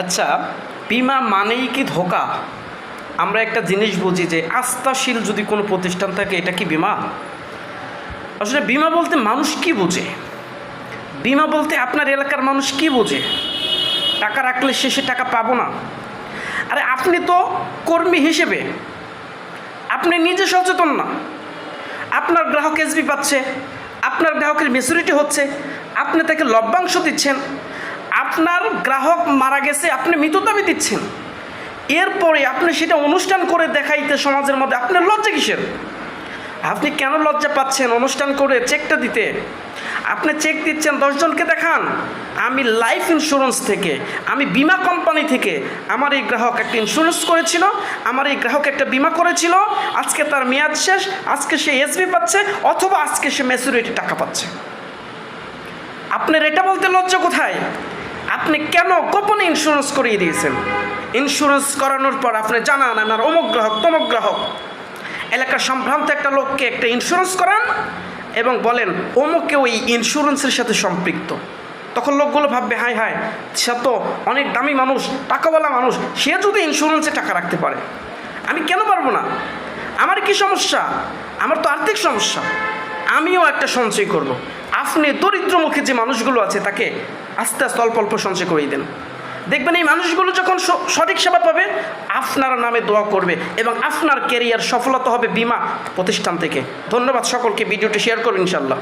আচ্ছা, বিমা মানেই কি ধোঁকা? আমরা একটা জিনিস বুঝি যে আস্থাশীল যদি কোনো প্রতিষ্ঠান থাকে এটা কি বিমা? আসলে বিমা বলতে মানুষ কি বোঝে? বিমা বলতে আপনার এলাকার মানুষ কি বোঝে? টাকা রাখলে শেষে টাকা পাবো না। আরে আপনি তো কর্মী হিসেবে আপনি নিজে সচেতন না। আপনার গ্রাহক এসবি পাচ্ছে, আপনার গ্রাহকের ম্যাচুরিটি হচ্ছে, আপনি তাকে লভ্যাংশ দিচ্ছেন, আপনার গ্রাহক মারা গেছে আপনি মৃত দাবি দিচ্ছেন, এরপরে আপনি সেটা অনুষ্ঠান করে দেখাইতে সমাজের মধ্যে আপনার লজ্জা কিসের? আপনি কেন লজ্জা পাচ্ছেন অনুষ্ঠান করে চেকটা দিতে? আপনি চেক দিচ্ছেন 10 জনকে দেখান, আমি লাইফ ইন্স্যুরেন্স থেকে, আমি বিমা কোম্পানি থেকে আমার এই গ্রাহক একটা ইন্স্যুরেন্স করেছিল, আমার এই গ্রাহক একটা বিমা করেছিল, আজকে তার মেয়াদ শেষ, আজকে সে এসবি পাচ্ছে অথবা আজকে সে ম্যাচুরিটি টাকা পাচ্ছে। আপনার এটা বলতে লজ্জা কোথায়? আপনি কেন গোপনে ইন্স্যুরেন্স করিয়ে দিয়েছেন? ইন্স্যুরেন্স করানোর পর আপনি জানান আমার অমুক গ্রাহক তমুক গ্রাহক, এলাকার সম্ভ্রান্ত একটা লোককে একটা ইন্স্যুরেন্স করান এবং বলেন অমুকেও এই ইন্স্যুরেন্সের সাথে সম্পৃক্ত। তখন লোকগুলো ভাববে হায় হায়, সে তো অনেক দামি মানুষ, টাকাওয়ালা মানুষ, সে যদি ইন্স্যুরেন্সে টাকা রাখতে পারে, আমি কেন পারবো না? আমার কি সমস্যা? আমার তো আর্থিক সমস্যা, আমিও একটা সঞ্চয় করব। আপনি দরিদ্রমুখী যে মানুষগুলো আছে তাকে আস্তে আস্তে অল্প অল্প সঞ্চয় করিয়ে দেন। দেখবেন এই মানুষগুলো যখন সঠিক সেবা পাবে আপনার নামে দোয়া করবে এবং আপনার ক্যারিয়ার সফলতা হবে বিমা প্রতিষ্ঠান থেকে। ধন্যবাদ সকলকে, ভিডিওটি শেয়ার করুন ইনশাল্লাহ।